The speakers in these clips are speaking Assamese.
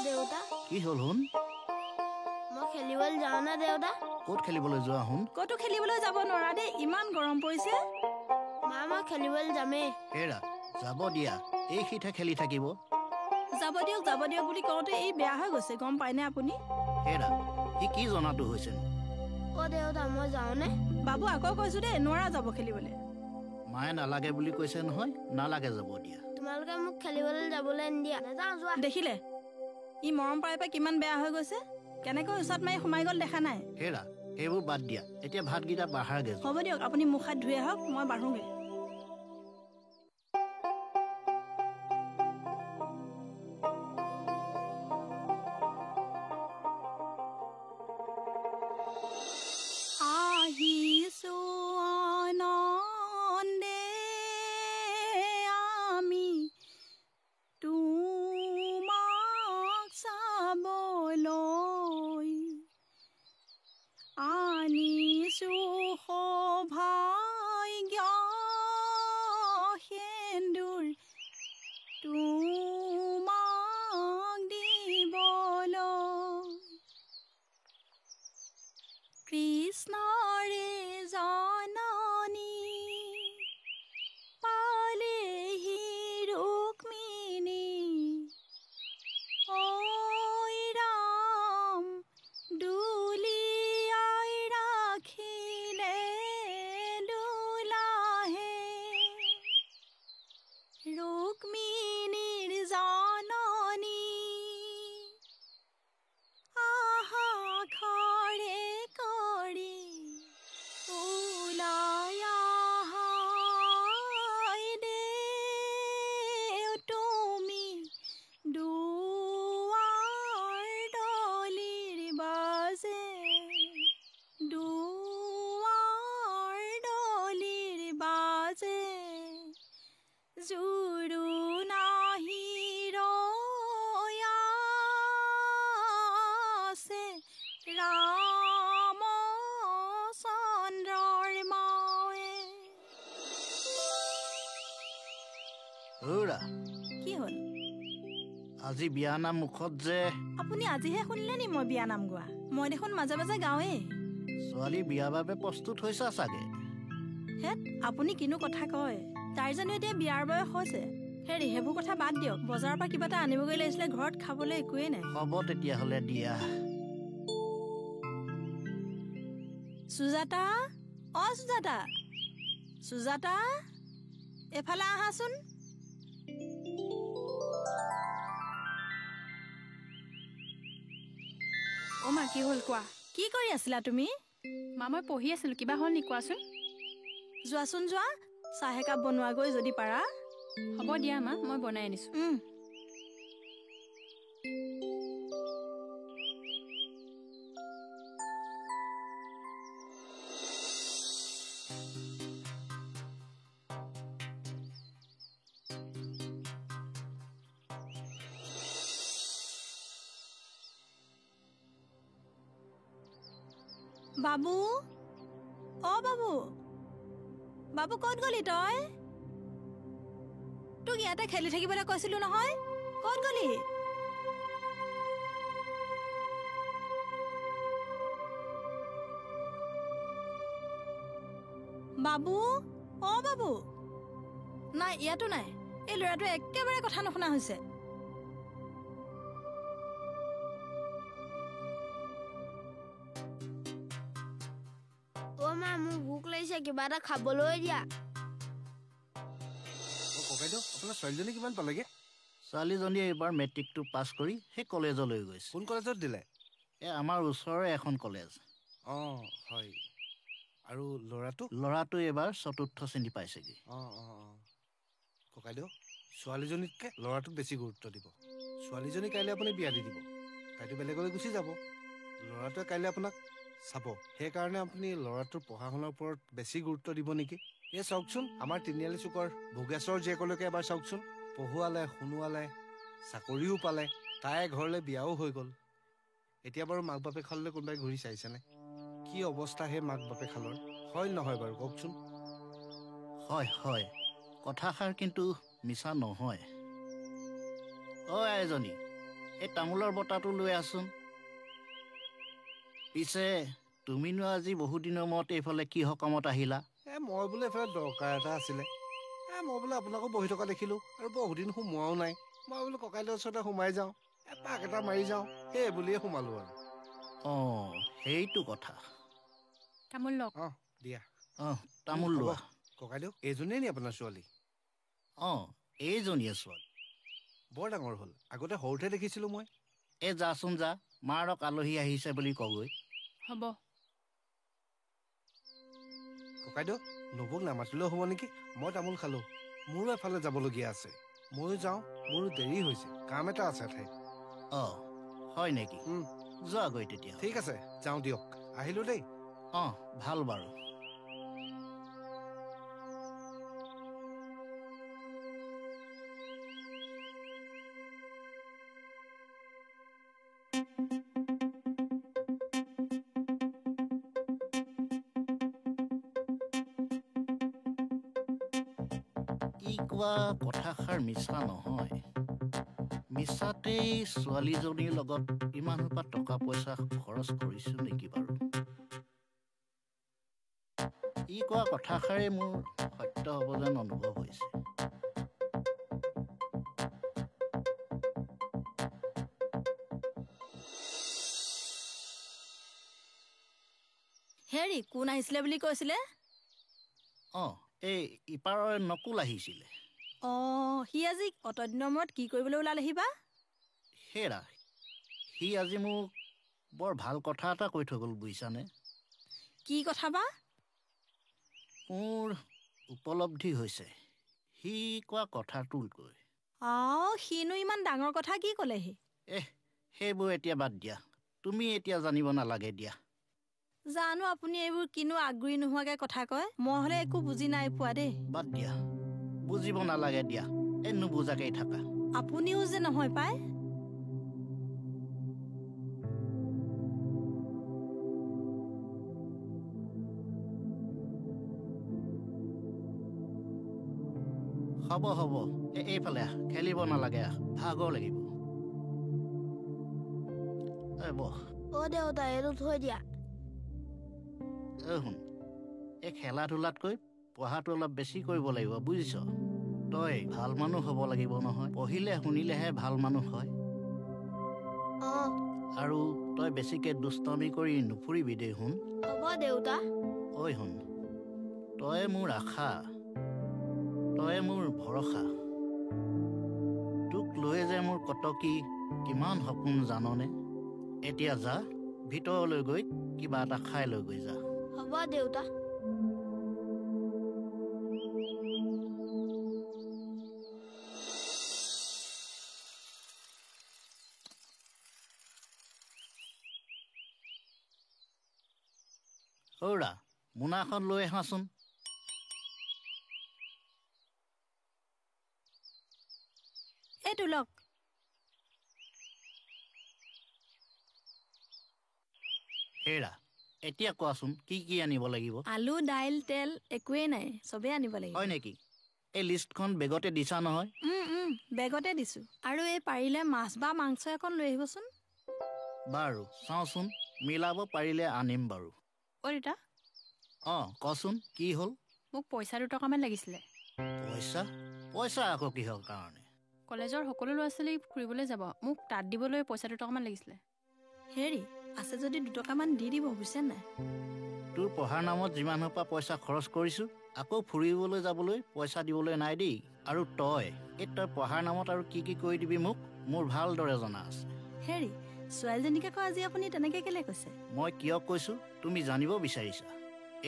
দেউতা কি হল হুন মই খেলিবলৈ যাওঁ না দেউতা ক'ত খেলিবলৈ যোৱা হুন ক'তো খেলিবলৈ যাব নোৱাৰা দেই ইমান গৰম পৰিছে মা মই খেলিবলৈ যামেই হেৰা যাব দিয়া এই সিঠা খেলি থাকিব যাব দিয়ক বুলি কওঁতে এই বেয়া হৈ গৈছে গম পায়নে আপুনি হেৰা সি কি জনাটো হৈছে দেউতা মই যাওঁনে বাবু আকৌ কৈছো দেই নোৱাৰা যাব খেলিবলৈ মায়ে নালাগে বুলি কৈছে নহয় নালাগে যাব দিয়া তোমালোকে মোক খেলিবলৈ যাবলৈ নিদিয়া নাযাওঁ যোৱা দেখিলে ই মৰম পাই পাই কিমান বেয়া হৈ গৈছে কেনেকৈ ওচৰত মাৰি সোমাই গ'ল দেখা নাই হেৰা সেইবোৰ বাদ দিয়া এতিয়া ভাতকেইটা বাঢ়াগে হ'ব দিয়ক আপুনি মুখ হাত ধুই আহক মই বাঢ়োগে আহিছো আনন্দে আমি তোমাক চাবলৈ আনিছো সৌভাগ্য সেন্দুৰ তোমাক দিবলৈ কৃষ্ণৰে জননী পালেহি ৰুক্মিণী ঐ ৰাম দুলিয়াই ৰাখিলে দুলাহে ৰুক্মিণীৰ জননী আহা খৰে কৰি ওলাই আহাই দেও তুমি দুৱাৰ দলিৰ বাজে দুৱাৰ দলিৰ বাজে জুৰু নাহি ৰয়াছে ৰামচন্দ্ৰৰ মাৱে হেৰা কি হ'ল আজি বিয়া নাম মুখত যে আপুনি আজিহে শুনিলে নি মই বিয়া নাম গোৱা মই দেখোন মাজে মাজে গাওঁৱেই ছোৱালী বিয়াৰ বাবে প্ৰস্তুত হৈছা চাগে হেত আপুনি কিনো কথা কয় তাইৰ জানো এতিয়া বিয়াৰ বয়স হৈছে হেৰি সেইবোৰ কথা বাদ দিয়ক বজাৰৰ পৰা কিবা এটা আনিবগৈ লাগিছিলে ঘৰত খাবলৈ একোৱেই নাই হ'ব তেতিয়াহ'লে দিয়া সুজাতা অ সুজাতা সুজাতা এফালে আহাচোন অ মা কি হ'ল কোৱা কি কৰি আছিলা তুমি মা মই পঢ়ি আছিলো কিবা হ'ল নি কোৱাচোন যোৱাচোন যোৱা চাহ একাপ বনোৱাগৈ যদি পাৰা হ'ব দিয়া মা মই বনাই আনিছো বাবু অ বাবু বাবু ক'ত গলি তই তোক ইয়াতে খেলি থাকিবলৈ কৈছিলো নহয় ক'ত গলি বাবু অ বাবু নাই ইয়াতো নাই এই ল'ৰাটোৱে একেবাৰে কথা নুশুনা হৈছে মা মোৰ ভোক লাগিছে কিবা এটা খাবলৈ দিয়া ককাইদেউ আপোনাৰ ছোৱালীজনী কিমান পালেগে ছোৱালীজনীয়ে এইবাৰ মেট্ৰিকটো পাছ কৰি সেই কলেজলৈ গৈছে কোন কলেজত দিলে আমাৰ ওচৰৰে এখন কলেজ হয় আৰু ল'ৰাটো এইবাৰ ৪ৰ্থ শ্ৰেণী পাইছেগৈ ককাইদেউ ছোৱালীজনীতকৈ ল'ৰাটোক বেছি গুৰুত্ব দিব ছোৱালীজনী কাইলৈ আপুনি বিয়া দি দিব তাইতো বেলেগলৈ গুচি যাব ল'ৰাটোৱে কাইলৈ আপোনাক চাব সেইকাৰণে আপুনি ল'ৰাটোৰ পঢ়া শুনাৰ ওপৰত বেছি গুৰুত্ব দিব নেকি এই চাওকচোন আমাৰ তিনিআলি চুকৰ ভোগেশ্বৰ জীয়েকলৈকে এবাৰ চাওকচোন পঢ়ুৱালে শুনোৱালে চাকৰিও পালে তাই ঘৰলৈ বিয়াও হৈ গ'ল এতিয়া বাৰু মাক বাপেক খাললৈ কোনোবাই ঘূৰি চাইছেনে কি অৱস্থা সেই মাক বাপেক খালৰ হয় নহয় বাৰু কওকচোন হয় কথাষাৰ কিন্তু মিছা নহয় এজনী এই তামোলৰ বটাটো লৈ আছোন। পিছে তুমিনো আজি বহুদিনৰ মূৰত এইফালে কি সকামত আহিলা? মই বোলে এফালে দৰকাৰ এটা আছিলে। মই বোলে আপোনাকো বহি থকা দেখিলোঁ আৰু বহুদিন সোমোৱাও নাই। মই বোলো ককাইদেউৰ ওচৰতে সোমাই যাওঁ, এপাক এটা মাৰি যাওঁ, সেই বুলিয়ে সোমালোঁ আৰু। অঁ, সেইটো কথা। তামোল লওক। অঁ দিয়া। অঁ, তামোল লোৱা। ককাইদেউ, এইজনীয়ে নি আপোনাৰ ছোৱালী? অঁ, এইজনীয়ে ছোৱালী। বৰ ডাঙৰ হ'ল, আগতে সৰুতে দেখিছিলোঁ মই। যাচোন যা, মাৰক আলহী আহিছে বুলি কগৈ। হ'ব। ককাইদেউ, নবৌক নামাতিলেও হ'ব নেকি? মই তামোল খালোঁ, মোৰো এফালে যাবলগীয়া আছে। ময়ো যাওঁ, মোৰো দেৰি হৈছে, কাম এটা আছে ঠাইত। অঁ, হয় নেকি? যোৱাগৈ তেতিয়া। ঠিক আছে, যাওঁ দিয়ক, আহিলোঁ দেই। অঁ, ভাল বাৰু। ই কোৱা কথাষাৰ মিছা নহয়। মিছাতেই ছোৱালীজনীৰ লগত ইমান সোপা টকা পইচা খৰচ কৰিছো নেকি বাৰু? ই কোৱা কথাষাৰে মোৰ সত্য হ'ব যেন অনুভৱ হৈছে। হেৰি কোন আহিছিলে বুলি কৈছিলে? অঁ, এই ইপাৰৰ নকুল আহিছিলে। অঁ, সি আজি অতদিনৰ মূৰত কি কৰিবলৈ ওলালেহি বা? হেৰা, সি আজি মোক বৰ ভাল কথা এটা কৈ থৈ গ'ল বুজিছানে? কি কথা বা? মোৰ উপলব্ধি হৈছে সি কোৱা কথাটোতকৈ। সিনো ইমান ডাঙৰ কথা কি ক'লেহি? সেইবোৰ এতিয়া বাদ দিয়া, তুমি এতিয়া জানিব নালাগে দিয়া। জানো আপুনি এইবোৰ কিনো আগ্ৰহী নোহোৱাকৈ কথা কয়, মই হ'লে একো বুজি নাই পোৱা দেই। বাদ দিয়া, বুজিব নালাগে দিয়া, নুবুজাকেই থাকা। আপুনিও যে নহয় পায়। হ'ব হ'ব, এইফালে আহ, খেলিব নালাগে, আহ, ভাগৰ লাগিব। বহ। অ' দেউতা, এইটো থৈ দিয়া। শুন, এই খেলা ধূলাতকৈ পঢ়াটো অলপ বেছি কৰিব লাগিব বুজিছ? তই ভাল মানুহ হ'ব লাগিব নহয়, পঢ়িলে শুনিলেহে ভাল মানুহ হয়। আৰু তই বেছিকে দুষ্টামি কৰি নুফুৰিবি দেই শুন। হ'ব দেউতা। ঐ শুন, তই মোৰ আশা, তই মোৰ ভৰসা। তোক লৈ যে মোৰ কটকি কিমান সপোন জাননে? এতিয়া যা, ভিতৰলৈ গৈ কিবা এটা খাই লৈ গৈ যা। হ'ব দেউতা। সৌৰা, মোনাখন লৈ আহাচোন। এইটো লওক। হেৰা, এতিয়া কোৱাচোন কি কি আনিব লাগিব? আলু, দাইল, তেল একোৱেই নাই, চবেই আনিব লাগিব। হয় নেকি? এই লিষ্টখন বেগতে দিছা নহয়? বেগতে দিছোঁ। আৰু এই পাৰিলে মাছ বা মাংস এখন লৈ আহিবচোন। বাৰু চাওঁচোন, মিলাব পাৰিলে আনিম বাৰু। অ' দেউতা, অঁ, কচোন কি হ'ল? মোক পইচা 2 টকামান লাগিছিলে। পইচা? পইচা আকৌ কিহৰ কাৰণে? কলেজৰ সকলো ল'ৰা ছোৱালী ফুৰিবলৈ যাব, মোক তাত দিবলৈ পইচা 2 টকামান লাগিছিলে। হেৰি, আছে যদি 2 টকামান দি দিব বুজিছে নাই? তোৰ পঢ়াৰ নামত যিমান সোপা পইচা খৰচ কৰিছোঁ, আকৌ ফুৰিবলৈ যাবলৈ পইচা দিবলৈ নাই দেই। আৰু তই পঢ়াৰ নামত আৰু কি কি কৰি দিবি মোক মোৰ ভালদৰে জনা আছে। হেৰি, ছোৱালীজনীকে কয় আজি আপুনি তেনেকে কেলে কৈছে? মই কিয় কৈছোঁ তুমি জানিব বিচাৰিছা?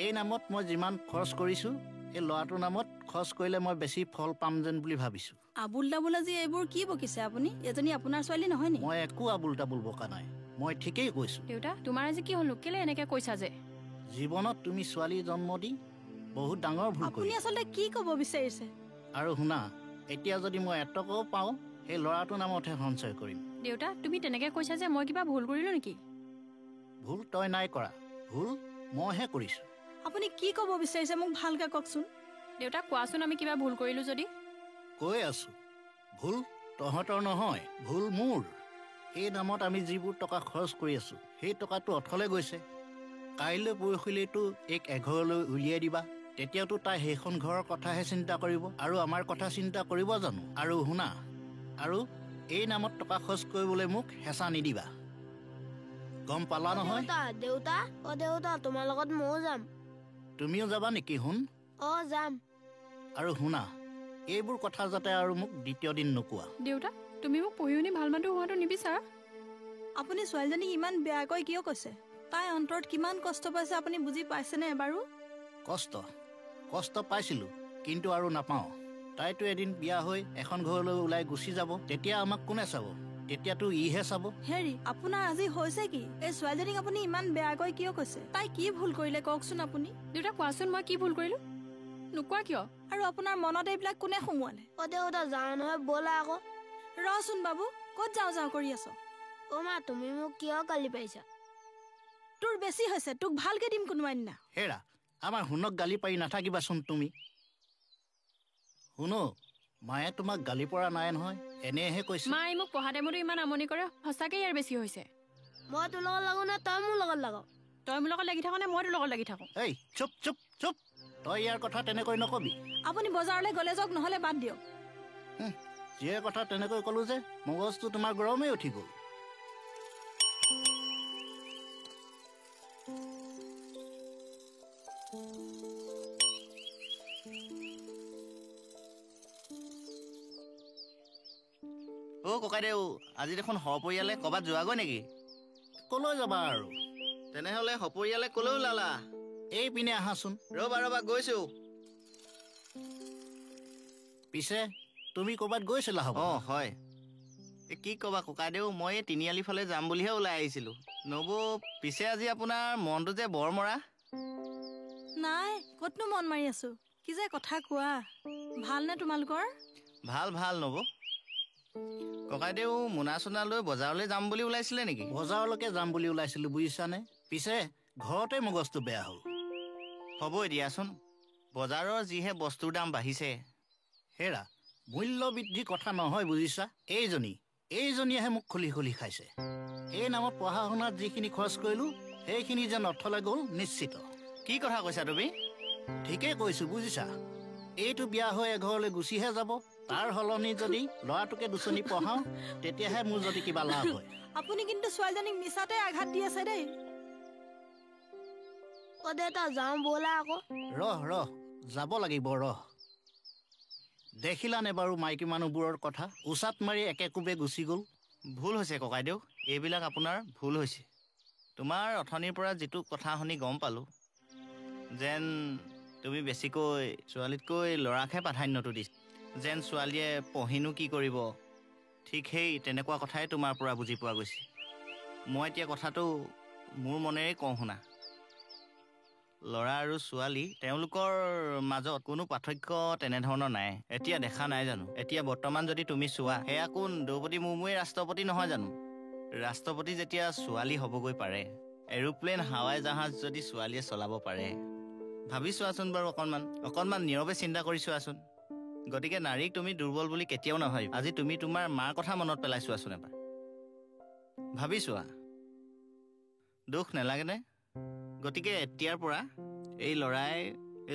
এই নামত মই যিমান খৰচ কৰিছোঁ, এই ল'ৰাটোৰ নামত খৰচ কৰিলে মই বেছি ফল পাম যেন বুলি ভাবিছোঁ। আবুল তাবুল আজি এইবোৰ কি বকিছে আপুনি? এজনী আপোনাৰ ছোৱালী নহয় নি? মই একো আবুল তাবুল বকা নাই, মই ঠিকেই কৈছোঁ। দেউতা, তোমাৰ আজি কি হ'লো? কেলে এনেকে কৈছা যে? জীৱনত তুমি ছোৱালী জন্ম দি বহুত ডাঙৰ ভুল আপুনি কৰিছা। আচলতে কি ক'ব বিচাৰিছে? আৰু শুনা, এতিয়া যদি মই এটকাও পাওঁ, সেই ল'ৰাটোৰ নামতহে সঞ্চয় কৰিম। দেউতা, তুমি তেনেকে কৈছা যে মই কিবা ভুল কৰিলো নেকি? ভুল তই নাই কৰা, ভুল মইহে কৰিছোঁ। আপুনি কি ক'ব বিচাৰিছে মোক ভালকে কওকচোন। দেউতা, কোৱাচোন আমি কিবা ভুল কৰিলো যদি? কৈ আছোঁ, ভুল তহঁতৰ নহয়, ভুল মোৰ। এই নামত আমি যিবোৰ টকা খৰচ কৰি আছোঁ সেই টকাটো অথলে গৈছে। কাইলৈ পৰহিলৈতো এইক এঘৰলৈ উলিয়াই দিবা, তেতিয়াতো তাই সেইখন ঘৰৰ কথাহে চিন্তা কৰিব আৰু আমাৰ কথা চিন্তা কৰিব জানো? আৰু শুনা, আৰু এই নামত টকা খৰচ কৰিবলৈ মোক হেঁচা নিদিবা, গম পালা নহয়? দেউতা দেউতা তোমাৰ লগত ময়ো যাম। তুমিও যাবা নেকি? শুন, যাম। আৰু শুনা, এইবোৰ কথা যাতে আৰু মোক দ্বিতীয় দিন নোকোৱা। দেউতা, তুমি মোক পঢ়ি শুনি ভাল মানুহ হোৱাটো নিবিচাৰা? আপুনি ছোৱালীজনীক ইমান বেয়াকৈ কিয় কৈছে? তাই অন্তৰত কিমান কষ্ট পাইছে আপুনি বুজি পাইছেনে এবাৰো? কষ্ট পাইছিলোঁ, কিন্তু আৰু নাপাওঁ। তাইতো এদিন বিয়া হৈ এখন ঘৰলৈ ওলাই গুচি যাব, তেতিয়া আমাক কোনে চাব? তেতিয়াতো ইহে চাব। হেৰি, আপোনাৰ আজি হৈছে কি? এই ছোৱালীজনীক আপুনি ইমান বেয়াকৈ কিয় কৈছে? তাই কি ভুল কৰিলে কওকচোন আপুনি। দেউতা কোৱাচোন, মই কি ভুল কৰিলোঁ? নোকোৱা কিয়? আৰু আপোনাৰ মনত এইবিলাক কোনে সোমোৱালে? দেউতা যাওঁ নহয়, ব'লা আকৌ। ৰচোন বাবু, ক'ত যাওঁ কৰি আছ? মা, তুমি মোক কিয় গালি পাৰিছা? তোৰ বেছি হৈছে, তোক ভালকে দিম কোনোবা দিনা। হেৰা, আমাৰ শুনক গালি পাৰি নাথাকিবাচোন তুমি। শুনো, মায়ে তোমাক গালি পৰা নাই নহয়, এনেহে কৈছে। মায়ে মোক পঢ়া টাইমতো ইমান আমনি কৰে, সঁচাকৈ ইয়াৰ বেছি হৈছে। মই তোৰ লগত লাগো নে তই মোৰ লগত লাগ? তই মোৰ লগত লাগি থাক নে মই তোৰ লগত লাগি থাকোঁ? এই চুপ চুপ চুপ, তই ইয়াৰ কথা তেনেকৈ নকবি। আপুনি বজাৰলৈ গ'লে যাওক, নহ'লে বাদ দিয়ক। যিয়ে কথা তেনেকৈ ক'লো যে মগজটো তোমাৰ গৰমেই উঠি গ'ল। ককাইদেউ, আজি দেখোন সপৰিয়ালে ক'ৰবাত যোৱাগৈ নেকি? ক'লৈ যাবা আৰু? তেনেহ'লে সপৰিয়ালে ক'লৈ ওলালা? এইপিনে আহাচোন। ৰ'বা গৈছো। পিছে তুমি ক'ৰবাত গৈছিলা? হ'ব। হয়। কি ক'বা ককাইদেউ, মই এই তিনিআলি ফালে যাম বুলিহে ওলাই আহিছিলোঁ। নবৌ, পিছে আজি আপোনাৰ মনটো যে বৰ মৰা। নাই, ক'তনো মন মাৰি আছো। কি যে কথা কোৱা। ভালনে তোমালোকৰ? ভাল নবৌ। ককাইদেউ, মোনা চোনা লৈ বজাৰলৈ যাম বুলি ওলাইছিলে নেকি? বজাৰলৈকে যাম বুলি ওলাইছিলোঁ, বুজিছানে? পিছে ঘৰতে মগজটো বেয়া হ'ল। হ'বই দিয়াচোন, বজাৰৰ যিহে বস্তুৰ দাম বাঢ়িছে। হেৰা, মূল্য বৃদ্ধিৰ কথা নহয়, বুজিছা? এইজনীয়েহে মোক খুলি খাইছে। এই নামত পঢ়া শুনাত যিখিনি খৰচ কৰিলোঁ সেইখিনি যেন অথলে গ'ল নিশ্চিত। কি কথা কৈছা তুমি? ঠিকেই কৈছোঁ, বুজিছা? এইটো বিয়া হৈ এঘৰলৈ গুচিহে যাব, তাৰ সলনি যদি ল'ৰাটোকে দুচনি পঢ়াওঁ তেতিয়াহে মোৰ যদি কিবা লাভ হয়। আপুনি কিন্তু ছোৱালীজনীক মিছাতে আঘাত দি আছে দেই। দেউতা যাওঁ ব'লা আকৌ। ৰহ, যাব লাগিব, ৰহ। দেখিলানে বাৰু মাইকী মানুহবোৰৰ কথা? উচাত মাৰি একে কোবে গুচি গ'ল। ভুল হৈছে ককাইদেউ, এইবিলাক আপোনাৰ ভুল হৈছে। তোমাৰ অথনিৰ পৰা যিটো কথা শুনি গম পালোঁ, যেন তুমি বেছিকৈ ছোৱালীতকৈ ল'ৰাকহে প্ৰাধান্যটো দিছা। যেন ছোৱালীয়ে পঢ়িনো কি কৰিব, ঠিক সেই তেনেকুৱা কথাই তোমাৰ পৰা বুজি পোৱা গৈছে। মই এতিয়া কথাটো মোৰ মনেৰে কওঁ শুনা। ল'ৰা আৰু ছোৱালী, তেওঁলোকৰ মাজত কোনো পাৰ্থক্য তেনেধৰণৰ নাই। এতিয়া দেখা নাই জানো? এতিয়া বৰ্তমান যদি তুমি চোৱা, সেয়া কোন দ্ৰৌপদী মুৰ্মুৱে ৰাষ্ট্ৰপতি নহয় জানো? ৰাষ্ট্ৰপতি যেতিয়া ছোৱালী হ'বগৈ পাৰে, এৰোপ্লেন হাৱাই জাহাজ যদি ছোৱালীয়ে চলাব পাৰে, ভাবি চোৱাচোন বাৰু, অকণমান নীৰৱে চিন্তা কৰি চোৱাচোন। গতিকে নাৰীক তুমি দুৰ্বল বুলি কেতিয়াও নাভাবিবা। আজি তুমি তোমাৰ মাৰ কথা মনত পেলাই চোৱাচোন এবাৰ, ভাবি চোৱা। দুখ নালাগেনে? গতিকে এতিয়াৰ পৰা এই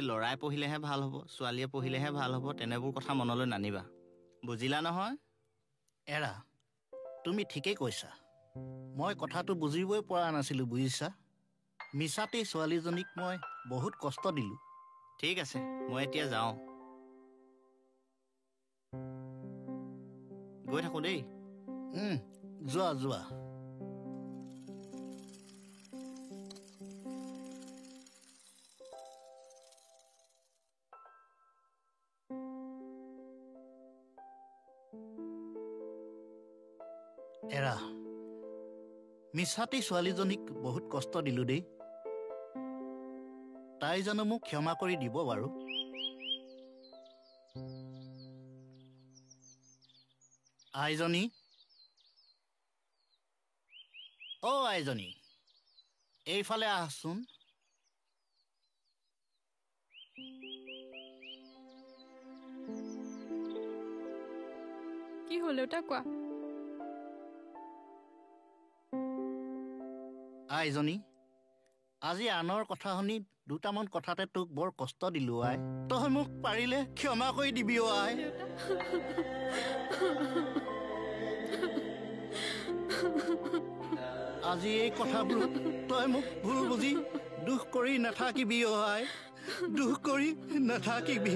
ল'ৰাই পঢ়িলেহে ভাল হ'ব, ছোৱালীয়ে পঢ়িলেহে ভাল হ'ব, তেনেবোৰ কথা মনলৈ নানিবা, বুজিলা নহয়? এৰা, তুমি ঠিকেই কৈছা। মই কথাটো বুজিবই পৰা নাছিলোঁ, বুজিছা? মিছাতেই ছোৱালীজনীক মই বহুত কষ্ট দিলোঁ। ঠিক আছে, মই এতিয়া যাওঁ, গৈ থাকোঁ দেই। যোৱা। এৰা, মিছাতেই ছোৱালীজনীক বহুত কষ্ট দিলোঁ দেই। তাই জানো মোক ক্ষমা কৰি দিব বাৰু? আইজনী, আইজনী, এইফালে আহচোন। কি হ'ল দেউতা, কোৱা। আইজনী আজি আনৰ কথা শুনি দুটামান কথাতে তোক বৰ কষ্ট দিলো আই তই মোক পাৰিলে ক্ষমা কৰি দিবি অ আই আজি এই কথাবোৰ তই মোক ভুল বুজি দুখ কৰি নাথাকিবি অ আই দুখ কৰি নাথাকিবি